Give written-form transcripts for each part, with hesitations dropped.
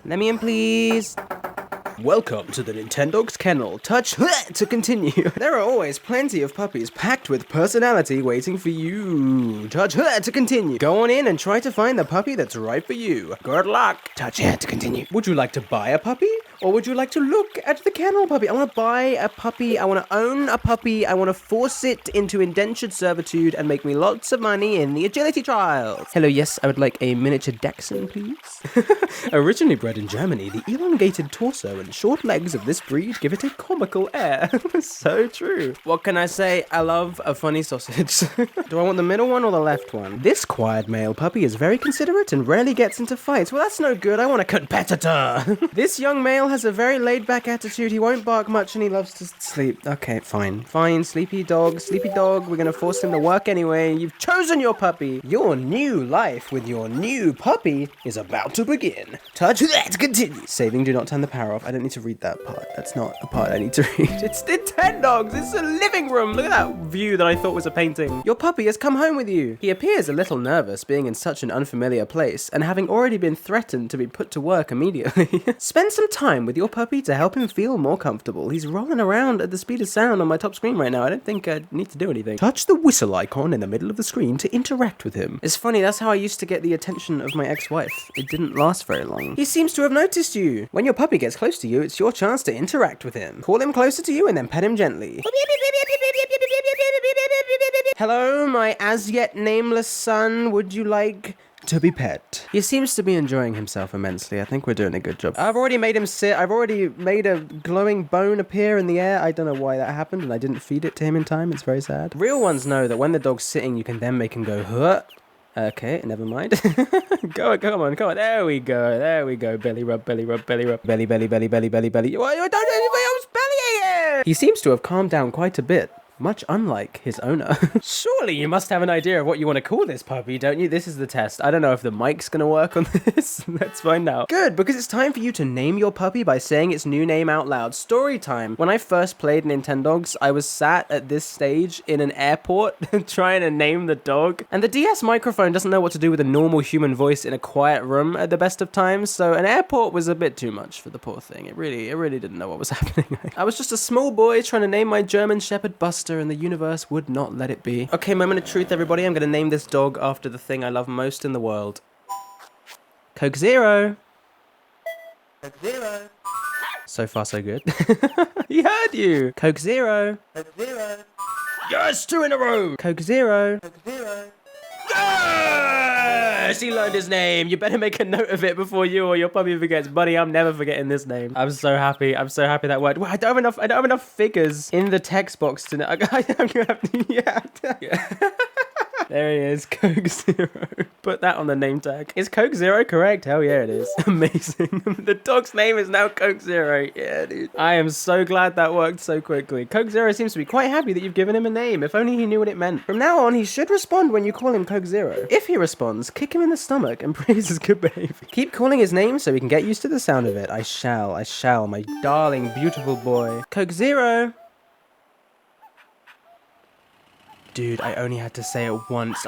Let me in, please. Welcome to the nintendogs kennel. Touch to continue. There are always plenty of puppies packed with personality waiting for you. Touch to continue. Go on in and try to find the puppy that's right for you. Good luck. Touch here to continue. Would you like to buy a puppy? Or would you like to look at the kennel puppy? I want to buy a puppy. I want to own a puppy. I want to force it into indentured servitude and make me lots of money in the agility trials. Hello, yes, I would like a miniature Dachshund, please. Originally bred in Germany, the elongated torso and short legs of this breed give it a comical air. So true. What can I say? I love a funny sausage. Do I want the middle one or the left one? This quiet male puppy is very considerate and rarely gets into fights. Well, that's no good. I want a competitor. This young male has a very laid-back attitude. He won't bark much and he loves to sleep. Okay, fine. Fine, sleepy dog. We're gonna force him to work anyway. You've chosen your puppy. Your new life with your new puppy is about to begin. Touch that, continue. Saving, do not turn the power off. I don't need to read that part. That's not a part I need to read. It's nintendogs. It's a living room. Look at that view that I thought was a painting. Your puppy has come home with you. He appears a little nervous being in such an unfamiliar place and having already been threatened to be put to work immediately. Spend some time with your puppy to help him feel more comfortable. He's rolling around at the speed of sound on my top screen right now. I don't think I need to do anything. Touch the whistle icon in the middle of the screen to interact with him. It's funny, that's how I used to get the attention of my ex-wife. It didn't last very long. He seems to have noticed you. When your puppy gets close to you, it's your chance to interact with him. Call him closer to you and then pet him gently. Hello, my as yet nameless son. Would you like to be pet? He seems to be enjoying himself immensely. I think we're doing a good job. I've already made him sit. I've already made a glowing bone appear in the air. I don't know why that happened, and I didn't feed it to him in time. It's very sad. Real ones know that when the dog's sitting, you can then make him go, huh? Okay, never mind. Come on. There we go. Belly rub. Belly. Why don't anybody else bellying it? He seems to have calmed down quite a bit. Much unlike his owner. Surely you must have an idea of what you want to call this puppy, don't you? This is the test. I don't know if the mic's gonna work on this. Let's find out. Good, because it's time for you to name your puppy by saying its new name out loud. Story time. When I first played Nintendogs, I was sat at this stage in an airport trying to name the dog. And the DS microphone doesn't know what to do with a normal human voice in a quiet room at the best of times, so an airport was a bit too much for the poor thing. It really didn't know what was happening. I was just a small boy trying to name my German Shepherd Buster, and the universe would not let it be. Okay, moment of truth, everybody. I'm gonna name this dog after the thing I love most in the world. Coke Zero. Coke Zero. So far, so good. He heard you. Coke Zero. Coke Zero. Yes, 2 in a row. Coke Zero. Coke Zero. Yes! He learned his name. You better make a note of it before you or your puppy forgets. Buddy, I'm never forgetting this name. I'm so happy. That worked. Well, I don't have enough figures in the text box to know. I'm gonna have to, yeah. There he is, Coke Zero. Put that on the name tag. Is Coke Zero correct? Hell yeah, it is. Amazing. The dog's name is now Coke Zero. Yeah, dude. I am so glad that worked so quickly. Coke Zero seems to be quite happy that you've given him a name. If only he knew what it meant. From now on, he should respond when you call him Coke Zero. If he responds, kick him in the stomach and praise his good behavior. Keep calling his name so we can get used to the sound of it. I shall, my darling, beautiful boy. Coke Zero. Dude, I only had to say it once.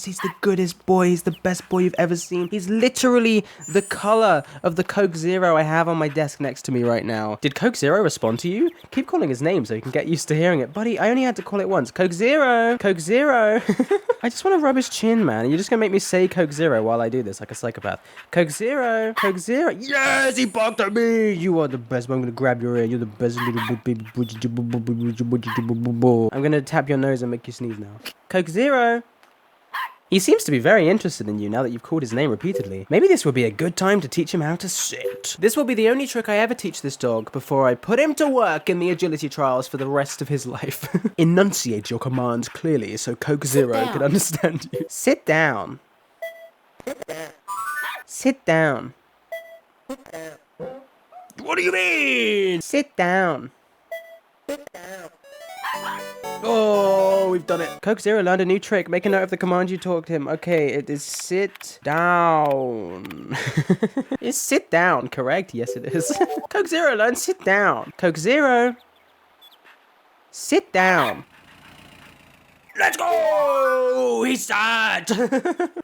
He's the goodest boy. He's the best boy you've ever seen. He's literally the color of the Coke Zero I have on my desk next to me right now. Did Coke Zero respond to you? Keep calling his name so you can get used to hearing it. Buddy, I only had to call it once. Coke Zero! Coke Zero! I just want to rub his chin, man. You're just going to make me say Coke Zero while I do this like a psychopath. Coke Zero! Coke Zero! Yes, he barked at me! You are the best. I'm going to grab your ear. You're the best little baby. I'm going to tap your nose and make you sneeze now. Coke Zero! He seems to be very interested in you now that you've called his name repeatedly. Maybe this will be a good time to teach him how to sit. This will be the only trick I ever teach this dog before I put him to work in the agility trials for the rest of his life. Enunciate your commands clearly so Coke Zero can understand you. Sit down. Sit down. Sit down. What do you mean? Sit down. Sit down. Oh, we've done it. Coke Zero learned a new trick. Make a note of the command you taught him. Okay, it is sit down. It's sit down, correct? Yes, it is. Coke Zero learned sit down. Coke Zero. Sit down. Let's go! He's sad!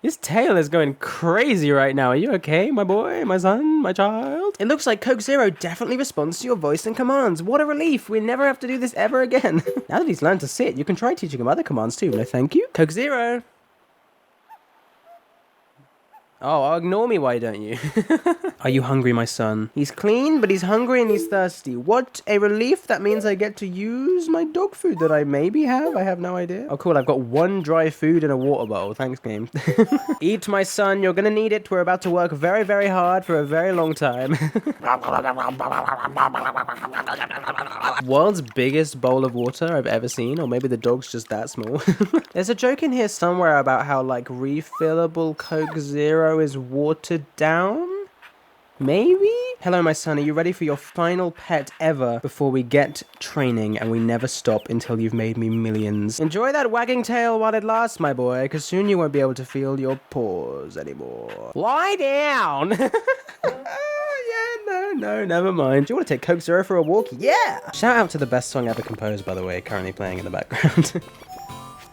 His tail is going crazy right now. Are you okay, my boy, my son, my child? It looks like Coke Zero definitely responds to your voice and commands. What a relief. We never have to do this ever again. Now that he's learned to sit, you can try teaching him other commands too. No, thank you. Coke Zero. Oh, ignore me, why don't you? Are you hungry, my son? He's clean, but he's hungry and he's thirsty. What a relief. That means I get to use my dog food that I maybe have. I have no idea. Oh, cool. I've got one dry food and a water bottle. Thanks, game. Eat, my son. You're gonna need it. We're about to work very, very hard for a very long time. World's biggest bowl of water I've ever seen, or maybe the dog's just that small. There's a joke in here somewhere about how, like, refillable Coke Zero is watered down? Maybe? Hello, my son. Are you ready for your final pet ever before we get training and we never stop until you've made me millions? Enjoy that wagging tail while it lasts, my boy, because soon you won't be able to feel your paws anymore. Lie down! No, never mind. Do you want to take Coke Zero for a walk? Yeah! Shout out to the best song ever composed, by the way, currently playing in the background.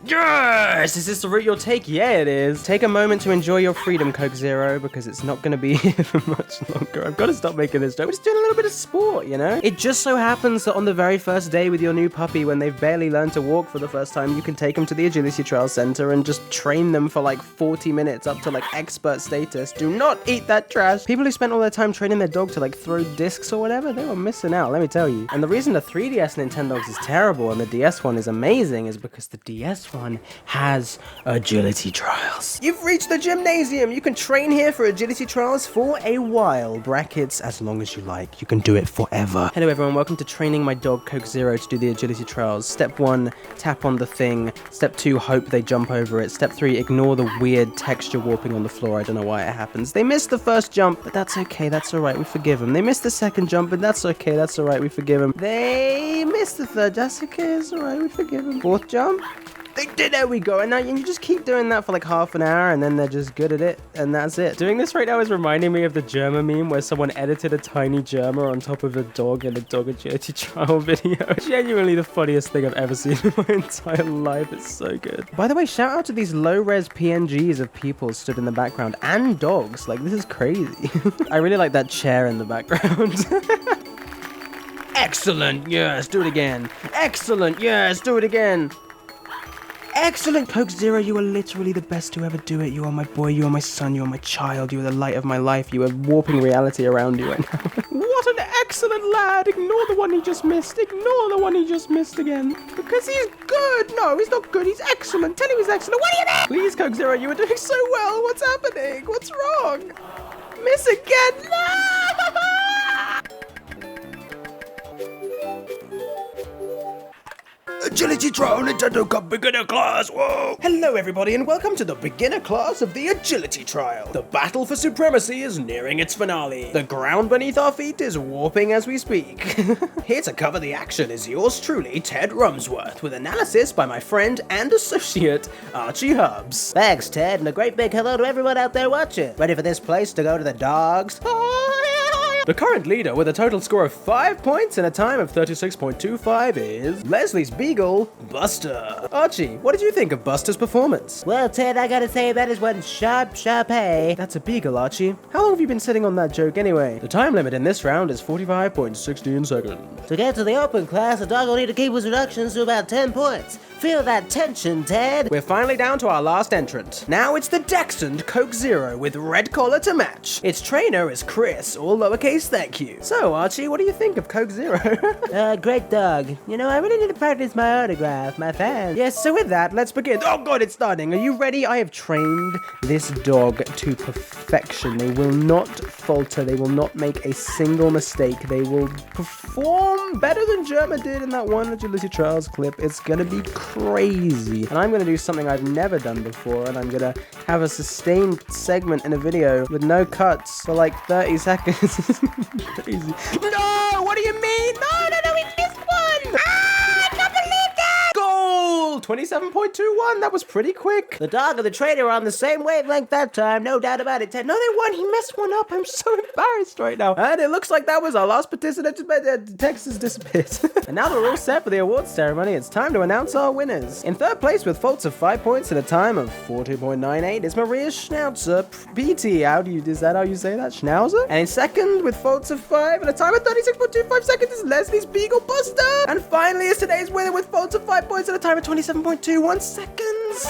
Yes! Is this the route you'll take? Yeah, it is. Take a moment to enjoy your freedom, Coke Zero, because it's not going to be here for much longer. I've got to stop making this joke. We're just doing a little bit of sport, you know? It just so happens that on the very first day with your new puppy, when they've barely learned to walk for the first time, you can take them to the Agility Trial Center and just train them for like 40 minutes up to like expert status. Do not eat that trash. People who spent all their time training their dog to like throw discs or whatever, they were missing out, let me tell you. And the reason the 3DS Nintendogs is terrible and the DS one is amazing is because the DS one has agility trials. You've reached the gymnasium. You can train here for agility trials for a while. Brackets, as long as you like. You can do it forever. Hello everyone, welcome to training my dog Coke Zero to do the agility trials. Step 1, tap on the thing. Step 2, hope they jump over it. Step 3, ignore the weird texture warping on the floor. I don't know why it happens. They missed the first jump, but that's okay. That's alright. We forgive them. They missed the second jump, but that's okay. That's alright. We forgive them. They missed the third. That's okay. It's alright. We forgive them. Fourth jump. There we go. And now you just keep doing that for like half an hour and then they're just good at it and that's it. Doing this right now is reminding me of the Germa meme where someone edited a tiny Germa on top of a dog in a dog agility trial video. Genuinely the funniest thing I've ever seen in my entire life. It's so good. By the way, shout out to these low-res PNGs of people stood in the background and dogs. Like, this is crazy. I really like that chair in the background. Excellent. Yes, do it again. Excellent. Yes, do it again. Excellent, Coke Zero, you are literally the best to ever do it. You are my boy, you are my son, you are my child, you are the light of my life, you are warping reality around you right now. What an excellent lad! Ignore the one he just missed, ignore the one he just missed again. Because he's good! No, he's not good, he's excellent. Tell him he's excellent. What do you mean? Please, Coke Zero, you are doing so well. What's happening? What's wrong? Miss again? No! Agility Trial Nintendo Cup Beginner Class, whoa! Hello everybody and welcome to the beginner class of the Agility Trial. The battle for supremacy is nearing its finale. The ground beneath our feet is warping as we speak. Here to cover the action is yours truly, Ted Rumsworth, with analysis by my friend and associate, Archie Hubs. Thanks, Ted, and a great big hello to everyone out there watching. Ready for this place to go to the dogs? The current leader with a total score of 5 points and a time of 36.25 is Leslie's Beagle, Buster. Archie, what did you think of Buster's performance? Well, Ted, I gotta say that is one sharp hey. That's a Beagle, Archie. How long have you been sitting on that joke anyway? The time limit in this round is 45.16 seconds. To get to the open class, the dog will need to keep his reductions to about 10 points. Feel that tension, Ted. We're finally down to our last entrant. Now it's the Dachshund Coke Zero with red collar to match. Its trainer is Chris, all lowercase thank you. So, Archie, what do you think of Coke Zero? Great dog. You know, I really need to practice my autograph, my fan. Yes, so with that, let's begin. Oh god, it's starting. Are you ready? I have trained this dog to perfection. They will not falter. They will not make a single mistake. They will perform better than Germa did in that one Agility Trials clip. It's gonna be crazy. And I'm gonna do something I've never done before, and I'm gonna have a sustained segment in a video with no cuts for like 30 seconds. Crazy. No! What do you mean? No, we missed one! Ah, I can't believe that! Gold! 27.21. That was pretty quick. The dog and the trainer are on the same wavelength that time, no doubt about it, Ted. No, they won. He messed one up. I'm so embarrassed right now. And it looks like that was our last participant. Text has disappeared. And now that we're all set for the awards ceremony, it's time to announce our winners. In third place with faults of 5 points and a time of 42.98 is Maria Schnauzer. PT, is that how you say that? Schnauzer? And in second with faults of 5 and a time of 36.25 seconds is Leslie's Beagle Buster. And finally is today's winner with faults of 5 points and a time of 27.21 seconds.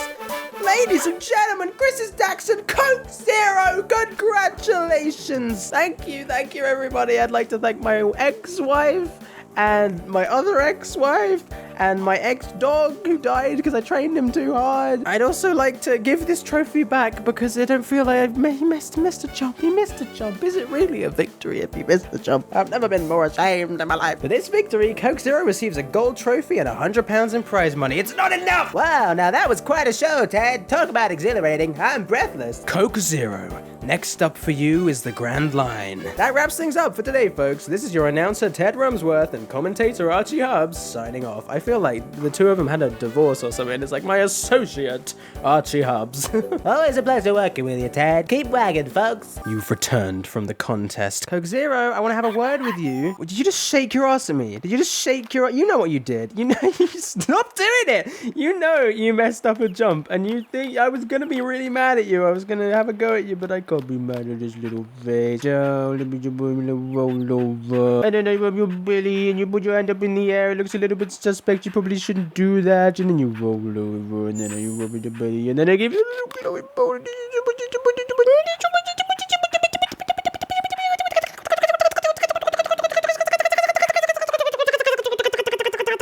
Ladies and gentlemen, Chris's Daxon, Coke Zero, congratulations. Thank you everybody. I'd like to thank my ex-wife and my other ex-wife and my ex-dog who died because I trained him too hard. I'd also like to give this trophy back because I don't feel like he missed a jump. He missed a jump. Is it really a victory if he missed the jump? I've never been more ashamed in my life. For this victory, Coke Zero receives a gold trophy and £100 in prize money. It's not enough! Wow, now that was quite a show, Ted. Talk about exhilarating. I'm breathless. Coke Zero. Next up for you is the Grand Line. That wraps things up for today, folks. This is your announcer, Ted Rumsworth, and commentator, Archie Hubbs, signing off. I feel like the two of them had a divorce or something. It's like my associate, Archie Hubbs. Always a pleasure working with you, Ted. Keep wagging, folks. You've returned from the contest. Coke Zero, I want to have a word with you. Did you just shake your ass at me? Did you just shake your... You know what you did. You know, you stop doing it. You know you messed up a jump, and you think I was going to be really mad at you. I was going to have a go at you, but I can't be mad at this little face. Oh, let me just roll over. I don't know, you're Billy, and you put your hand up in the air. It looks a little bit suspect. You probably shouldn't do that. And then you roll over, and then you rub it the belly, and then I give you a little glowy bone.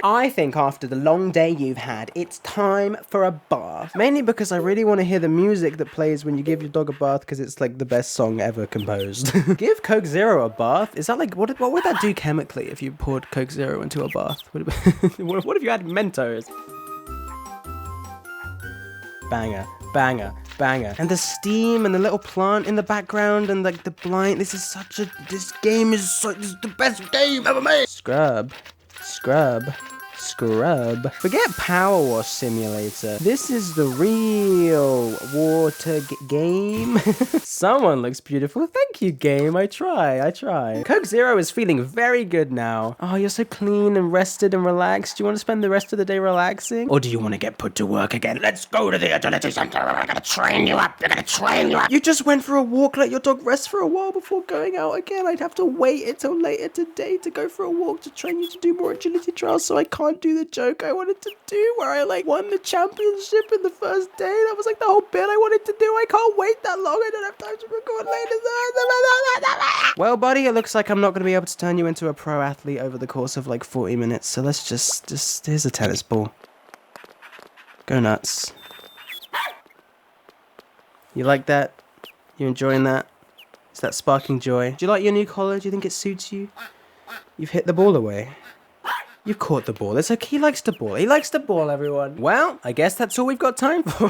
I think after the long day you've had, it's time for a bath. Mainly because I really want to hear the music that plays when you give your dog a bath, because it's like the best song ever composed. Give Coke Zero a bath? Is that like, what would that do chemically if you poured Coke Zero into a bath? What if you had Mentos? Banger, banger, banger. And the steam and the little plant in the background and like the blind. This game is the best game ever made. Scrub. Forget Power Wash Simulator. This is the real water game. Someone looks beautiful. Thank you, game. I try. Coke Zero is feeling very good now. Oh, you're so clean and rested and relaxed. Do you want to spend the rest of the day relaxing? Or do you want to get put to work again? Let's go to the agility center. I'm gonna train you up. You just went for a walk. Let your dog rest for a while before going out again. I'd have to wait until later today to go for a walk to train you to do more agility trials, so I can't do the joke I wanted to do where I like won the championship in the first day. That was like the whole bit I wanted to do. I can't wait that long. I don't have time to record later. Well, buddy, it looks like I'm not going to be able to turn you into a pro athlete over the course of like 40 minutes. So let's just here's a tennis ball. Go nuts. You like that? You enjoying that? Is that sparking joy? Do you like your new collar? Do you think it suits you? You've hit the ball away. You've caught the ball. It's like he likes the ball. He likes the ball, everyone. Well, I guess that's all we've got time for.